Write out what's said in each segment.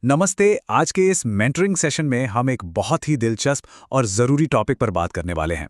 नमस्ते। आज के इस मेंटरिंग सेशन में हम एक बहुत ही दिलचस्प और ज़रूरी टॉपिक पर बात करने वाले हैं।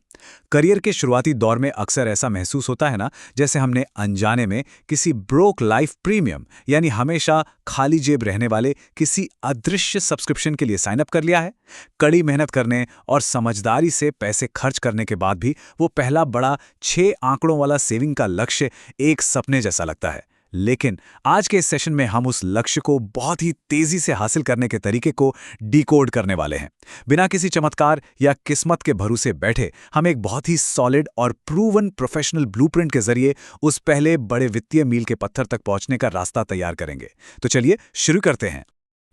करियर के शुरुआती दौर में अक्सर ऐसा महसूस होता है ना, जैसे हमने अनजाने में किसी ब्रोक लाइफ प्रीमियम यानी हमेशा खाली जेब रहने वाले किसी अदृश्य सब्सक्रिप्शन के लिए साइन अप कर लिया है। कड़ी मेहनत करने और समझदारी से पैसे खर्च करने के बाद भी वो पहला बड़ा 6 आंकड़ों वाला सेविंग का लक्ष्य एक सपने जैसा लगता है। लेकिन आज के इस सेशन में हम उस लक्ष्य को बहुत ही तेजी से हासिल करने के तरीके को डिकोड करने वाले हैं। बिना किसी चमत्कार या किस्मत के भरोसे बैठे हम एक बहुत ही सॉलिड और प्रूवन प्रोफेशनल ब्लूप्रिंट के जरिए उस पहले बड़े वित्तीय मील के पत्थर तक पहुंचने का रास्ता तैयार करेंगे। तो चलिए शुरू करते हैं।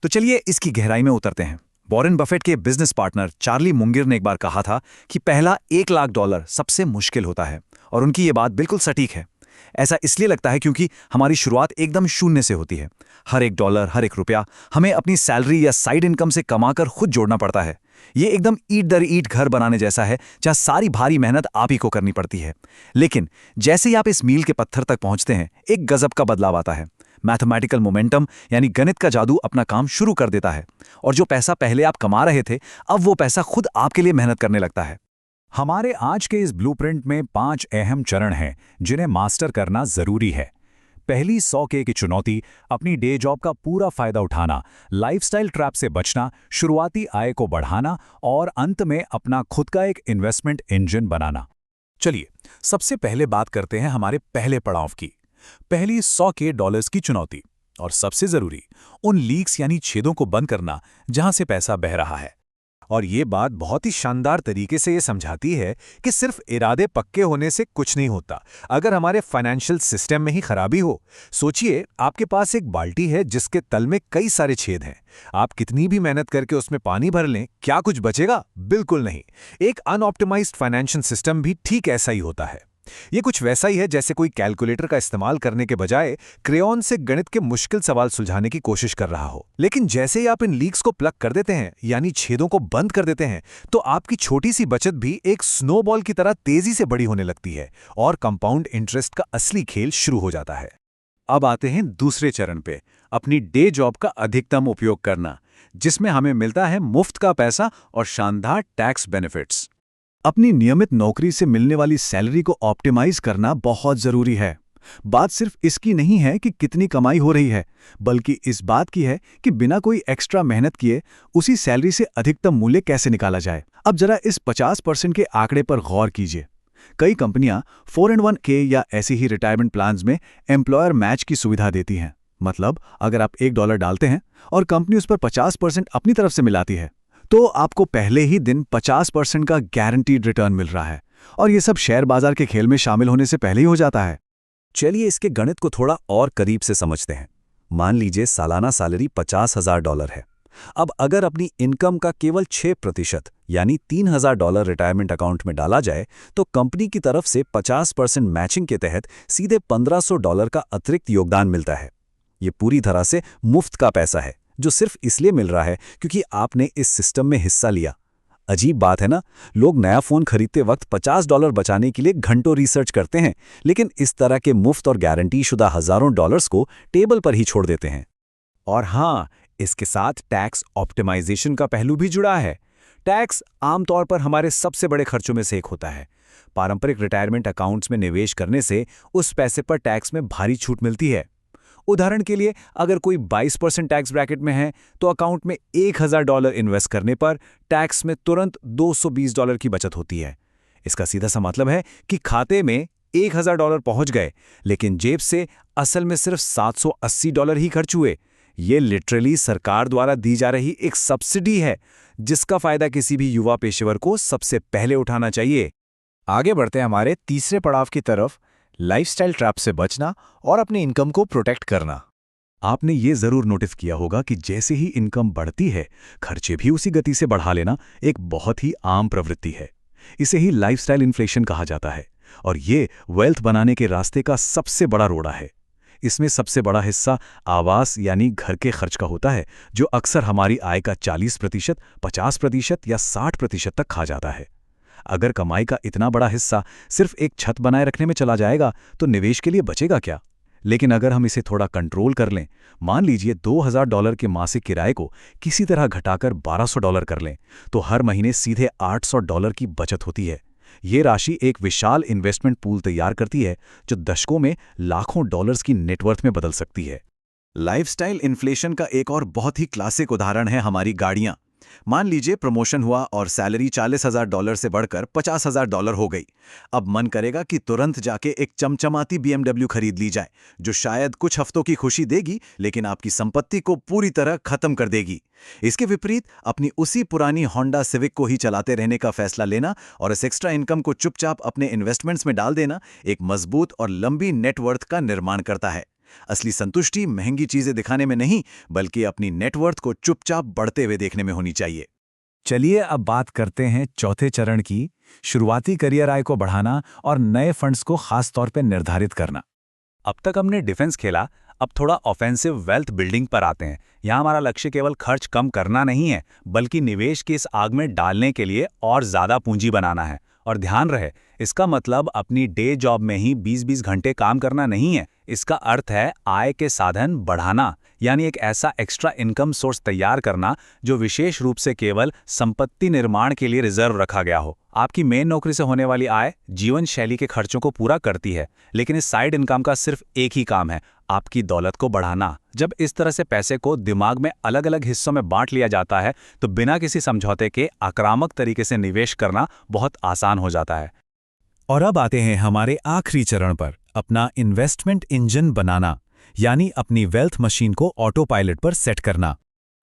तो चलिए इसकी गहराई में उतरते हैं। वॉरेन बफेट के बिजनेस पार्टनर चार्ली मुंगिर ने एक बार कहा था कि पहला $1 लाख सबसे मुश्किल होता है, और उनकी ये बात बिल्कुल सटीक है। ऐसा इसलिए लगता है क्योंकि हमारी शुरुआत एकदम शून्य से होती है। हर एक डॉलर, हर एक रुपया हमें अपनी सैलरी या साइड इनकम से कमाकर खुद जोड़ना पड़ता है। ये एकदम ईंट दर ईंट घर बनाने जैसा है, जहां सारी भारी मेहनत आप ही को करनी पड़ती है। लेकिन जैसे ही आप इस मील के पत्थर तक पहुंचते हैं, एक गजब का बदलाव आता है। मैथमेटिकल मोमेंटम यानी गणित का जादू अपना काम शुरू कर देता है, और जो पैसा पहले आप कमा रहे थे, अब वो पैसा खुद आपके लिए मेहनत करने लगता है। हमारे आज के इस ब्लूप्रिंट में 5 अहम चरण हैं जिन्हें मास्टर करना जरूरी है। पहली 100K की चुनौती, अपनी डे जॉब का पूरा फायदा उठाना, लाइफस्टाइल ट्रैप से बचना, शुरुआती आय को बढ़ाना और अंत में अपना खुद का एक इन्वेस्टमेंट इंजन बनाना। चलिए सबसे पहले बात करते हैं हमारे पहले पड़ाव की। पहली $100K की चुनौती, और सबसे जरूरी उन लीक्स यानी छेदों को बंद करना जहां से पैसा बह रहा है। और ये बात बहुत ही शानदार तरीके से ये समझाती है कि सिर्फ इरादे पक्के होने से कुछ नहीं होता। अगर हमारे फाइनेंशियल सिस्टम में ही खराबी हो, सोचिए आपके पास एक बाल्टी है जिसके तल में कई सारे छेद हैं। आप कितनी भी मेहनत करके उसमें पानी भर लें, क्या कुछ बचेगा? बिल्कुल नहीं। एक अनऑप्टिमाइज्ड फाइनेंशियल सिस्टम भी ठीक ऐसा ही होता है। ये कुछ वैसा ही है जैसे कोई कैलकुलेटर का इस्तेमाल करने के बजाय क्रेयॉन से गणित के मुश्किल सवाल सुलझाने की कोशिश कर रहा हो। लेकिन जैसे ही आप इन लीक्स को प्लग कर देते हैं, यानी छेदों को बंद कर देते हैं, तो आपकी छोटी सी बचत भी एक स्नोबॉल की तरह तेजी से बड़ी होने लगती है और कंपाउंड इंटरेस्ट का असली खेल शुरू हो जाता है। अब आते हैं दूसरे चरण पे, अपनी डे जॉब का अधिकतम उपयोग करना, जिसमें हमें मिलता है मुफ्त का पैसा और शानदार टैक्स बेनिफिट्स। अपनी नियमित नौकरी से मिलने वाली सैलरी को ऑप्टिमाइज करना बहुत जरूरी है। बात सिर्फ इसकी नहीं है कि कितनी कमाई हो रही है, बल्कि इस बात की है कि बिना कोई एक्स्ट्रा मेहनत किए उसी सैलरी से अधिकतम मूल्य कैसे निकाला जाए। अब जरा इस 50% के आंकड़े पर गौर कीजिए। कई कंपनियां 4-in-1 या ऐसी ही रिटायरमेंट प्लान्स में एम्प्लॉयर मैच की सुविधा देती हैं। मतलब अगर आप $1 डालते हैं और कंपनी उस पर 50% अपनी तरफ से मिलाती है, तो आपको पहले ही दिन 50% का गारंटीड रिटर्न मिल रहा है। और ये सब शेयर बाजार के खेल में शामिल होने से पहले ही हो जाता है। चलिए इसके गणित को थोड़ा और करीब से समझते हैं। मान लीजिए सालाना सैलरी $50,000 है। अब अगर अपनी इनकम का केवल 6% यानी $3,000 रिटायरमेंट अकाउंट में डाला जाए, तो कंपनी की तरफ से 50% मैचिंग के तहत सीधे $1,500 का अतिरिक्त योगदान मिलता है। ये पूरी तरह से मुफ्त का पैसा है, जो सिर्फ इसलिए मिल रहा है क्योंकि आपने इस सिस्टम में हिस्सा लिया। अजीब बात है ना? लोग नया फोन खरीदते वक्त $50 बचाने के लिए घंटों रिसर्च करते हैं, लेकिन इस तरह के मुफ्त और गारंटी शुदा हजारों डॉलर्स को टेबल पर ही छोड़ देते हैं। और हाँ, इसके साथ टैक्स ऑप्टिमाइजेशन का पहलू भी जुड़ा है। टैक्स आमतौर पर हमारे सबसे बड़े खर्चों में से एक होता है। पारंपरिक रिटायरमेंट अकाउंट्स में निवेश करने से उस पैसे पर टैक्स में भारी छूट मिलती है। उदाहरण के लिए, अगर कोई 22% टैक्स ब्रैकेट में है, तो अकाउंट में $1,000 इन्वेस्ट करने पर टैक्स में तुरंत $220 की बचत होती है। इसका सीधा सा मतलब है कि खाते में $1,000 पहुंच गए, लेकिन जेब से असल में सिर्फ $780 ही खर्च हुए। ये लिटरली सरकार द्वारा दी जा रही एक सब्सिडी है, जिसका फायदा किसी भी युवा पेशेवर को सबसे पहले उठाना चाहिए। आगे बढ़ते हैं हमारे तीसरे पड़ाव की तरफ, लाइफस्टाइल ट्रैप से बचना और अपनी इनकम को प्रोटेक्ट करना। आपने ये जरूर नोटिस किया होगा कि जैसे ही इनकम बढ़ती है, खर्चे भी उसी गति से बढ़ा लेना एक बहुत ही आम प्रवृत्ति है। इसे ही लाइफस्टाइल इन्फ्लेशन कहा जाता है, और ये वेल्थ बनाने के रास्ते का सबसे बड़ा रोड़ा है। इसमें सबसे बड़ा हिस्सा आवास यानी घर के खर्च का होता है, जो अक्सर हमारी आय का 40%, 50% या 60% तक खा जाता है। अगर कमाई का इतना बड़ा हिस्सा सिर्फ एक छत बनाए रखने में चला जाएगा, तो निवेश के लिए बचेगा क्या? लेकिन अगर हम इसे थोड़ा कंट्रोल कर लें, मान लीजिए $2000 के मासिक किराए को किसी तरह घटाकर $1200 कर लें, तो हर महीने सीधे $800 की बचत होती है। ये राशि एक विशाल इन्वेस्टमेंट पूल तैयार करती है जो दशकों में लाखों डॉलर्स की नेटवर्थ में बदल सकती है। लाइफस्टाइल इन्फ्लेशन का एक और बहुत ही क्लासिक उदाहरण है हमारी गाड़ियां। मान लीजिए प्रमोशन हुआ और सैलरी $40,000 से बढ़कर $50,000 हो गई। अब मन करेगा कि तुरंत जाके एक चमचमाती BMW खरीद ली जाए, जो शायद कुछ हफ्तों की खुशी देगी लेकिन आपकी संपत्ति को पूरी तरह खत्म कर देगी। इसके विपरीत अपनी उसी पुरानी होंडा सिविक को ही चलाते रहने का फैसला लेना और इस एक्स्ट्रा इनकम को चुपचाप अपने इन्वेस्टमेंट्स में डाल देना एक मजबूत और लंबी नेटवर्थ का निर्माण करता है। असली संतुष्टि महंगी चीजें दिखाने में नहीं, बल्कि अपनी नेटवर्थ को चुपचाप बढ़ते हुए देखने में होनी चाहिए। चलिए अब बात करते हैं चौथे चरण की, शुरुआती करियर आय को बढ़ाना और नए फंड्स को खास तौर पर निर्धारित करना। अब तक हमने डिफेंस खेला, अब थोड़ा ऑफेंसिव वेल्थ बिल्डिंग पर आते हैं। यहाँ हमारा लक्ष्य केवल खर्च कम करना नहीं है, बल्कि निवेश की इस आग में डालने के लिए और ज्यादा पूंजी बनाना है। और ध्यान रहे, इसका मतलब अपनी डे जॉब में ही 20-20 घंटे काम करना नहीं है। इसका अर्थ है आय के साधन बढ़ाना, यानी एक ऐसा एक्स्ट्रा इनकम सोर्स तैयार करना जो विशेष रूप से केवल संपत्ति निर्माण के लिए रिजर्व रखा गया हो। आपकी मेन नौकरी से होने वाली आय जीवन शैली के खर्चों को पूरा करती है, लेकिन इस साइड इनकम का सिर्फ एक ही काम है, आपकी दौलत को बढ़ाना। जब इस तरह से पैसे को दिमाग में अलग अलग हिस्सों में बांट लिया जाता है, तो बिना किसी समझौते के आक्रामक तरीके से निवेश करना बहुत आसान हो जाता है। और अब आते हैं हमारे आखिरी चरण पर, अपना इन्वेस्टमेंट इंजन बनाना, यानी अपनी वेल्थ मशीन को ऑटो पायलट पर सेट करना।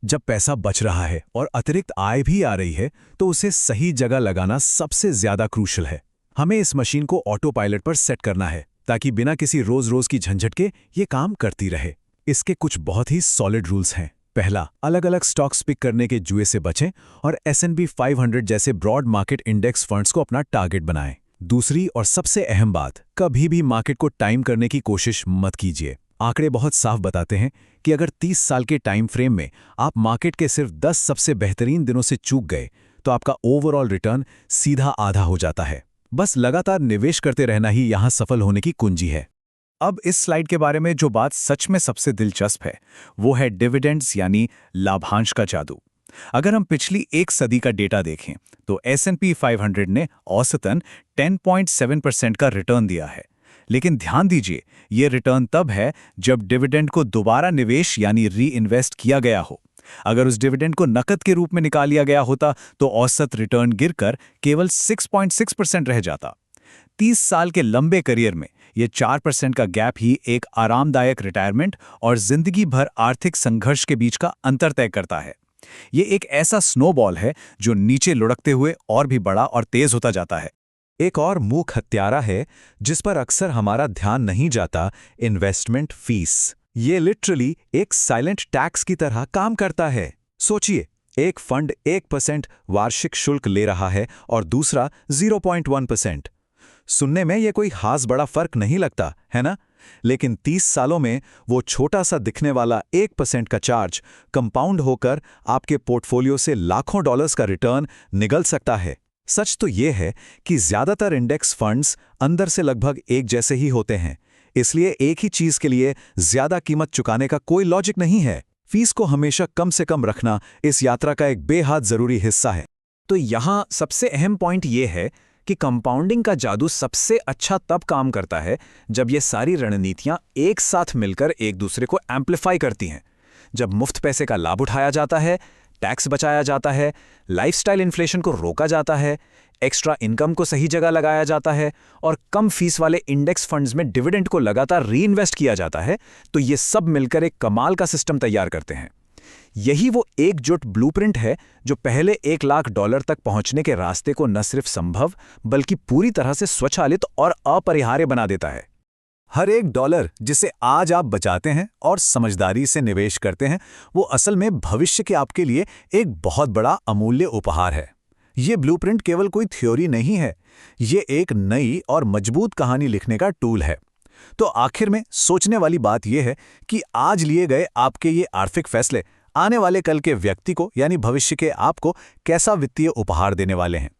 जब पैसा बच रहा है और अतिरिक्त आय भी आ रही है, तो उसे सही जगह लगाना सबसे ज्यादा क्रूशल है। हमें इस मशीन को ऑटो पायलट पर सेट करना है ताकि बिना किसी रोज-रोज की झंझट के ये काम करती रहे। इसके कुछ बहुत ही सॉलिड रूल्स हैं। पहला, अलग-अलग स्टॉक्स पिक करने के जुए से बचें और S&P 500 जैसे ब्रॉड मार्केट इंडेक्स फंड्स को अपना टारगेट बनाएं। दूसरी और सबसे अहम बात, कभी भी मार्केट को टाइम करने की कोशिश मत कीजिए। आंकड़े बहुत साफ बताते हैं कि अगर 30 साल के टाइम फ्रेम में आप मार्केट के सिर्फ 10 सबसे बेहतरीन दिनों से चूक गए, तो आपका ओवरऑल रिटर्न सीधा आधा हो जाता है। बस लगातार निवेश करते रहना ही यहां सफल होने की कुंजी है। अब इस स्लाइड के बारे में जो बात सच में सबसे दिलचस्प है, वो है डिविडेंड्स यानी लाभांश का जादू। अगर हम पिछली एक सदी का डेटा देखें, तो S&P 500 ने औसतन 10.7% का रिटर्न दिया है। लेकिन ध्यान दीजिए, ये रिटर्न तब है जब डिविडेंड को दोबारा निवेश यानी री इन्वेस्ट किया गया हो। अगर उस डिविडेंड को नकद के रूप में निकाल लिया गया होता, तो औसत रिटर्न गिरकर केवल 6.6% रह जाता। 30 साल के लंबे करियर में ये 4% का गैप ही एक आरामदायक रिटायरमेंट और जिंदगी भर आर्थिक संघर्ष के बीच का अंतर तय करता है। ये एक ऐसा स्नोबॉल है जो नीचे लुढ़कते हुए और भी बड़ा और तेज होता जाता है। एक और मूक हत्यारा है जिस पर अक्सर हमारा ध्यान नहीं जाता, इन्वेस्टमेंट फीस। ये लिटरली एक साइलेंट टैक्स की तरह काम करता है। सोचिए, एक फंड 1% वार्षिक शुल्क ले रहा है और दूसरा 0.1%। सुनने में ये कोई खास बड़ा फर्क नहीं लगता, है ना? लेकिन 30 सालों में वो छोटा सा दिखने वाला 1% का चार्ज कंपाउंड होकर आपके पोर्टफोलियो से लाखों डॉलर्स का रिटर्न निगल सकता है। सच तो ये है कि ज्यादातर इंडेक्स फंड्स अंदर से लगभग एक जैसे ही होते हैं, इसलिए एक ही चीज के लिए ज्यादा कीमत चुकाने का कोई लॉजिक नहीं है। फीस को हमेशा कम से कम रखना इस यात्रा का एक बेहद जरूरी हिस्सा है। तो यहाँ सबसे अहम पॉइंट ये है कि कंपाउंडिंग का जादू सबसे अच्छा तब काम करता है जब ये सारी रणनीतियां एक साथ मिलकर एक दूसरे को एम्प्लीफाई करती हैं। जब मुफ्त पैसे का लाभ उठाया जाता है, टैक्स बचाया जाता है, लाइफस्टाइल इन्फ्लेशन को रोका जाता है, एक्स्ट्रा इनकम को सही जगह लगाया जाता है और कम फीस वाले इंडेक्स फंड्स में डिविडेंड को लगातार रीइन्वेस्ट किया जाता है, तो ये सब मिलकर एक कमाल का सिस्टम तैयार करते हैं। यही वो एकजुट ब्लूप्रिंट है जो पहले $1 लाख तक पहुंचने के रास्ते को न सिर्फ संभव बल्कि पूरी तरह से स्वचालित और अपरिहार्य बना देता है। हर $1 जिसे आज आप बचाते हैं और समझदारी से निवेश करते हैं, वो असल में भविष्य के आपके लिए एक बहुत बड़ा अमूल्य उपहार है। ये ब्लूप्रिंट केवल कोई थ्योरी नहीं है, ये एक नई और मजबूत कहानी लिखने का टूल है। तो आखिर में सोचने वाली बात यह है कि आज लिए गए आपके ये आर्थिक फैसले आने वाले कल के व्यक्ति को यानी भविष्य के आपको कैसा वित्तीय उपहार देने वाले हैं।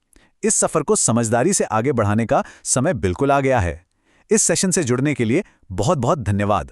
इस सफर को समझदारी से आगे बढ़ाने का समय बिल्कुल आ गया है। इस सेशन से जुड़ने के लिए बहुत बहुत धन्यवाद।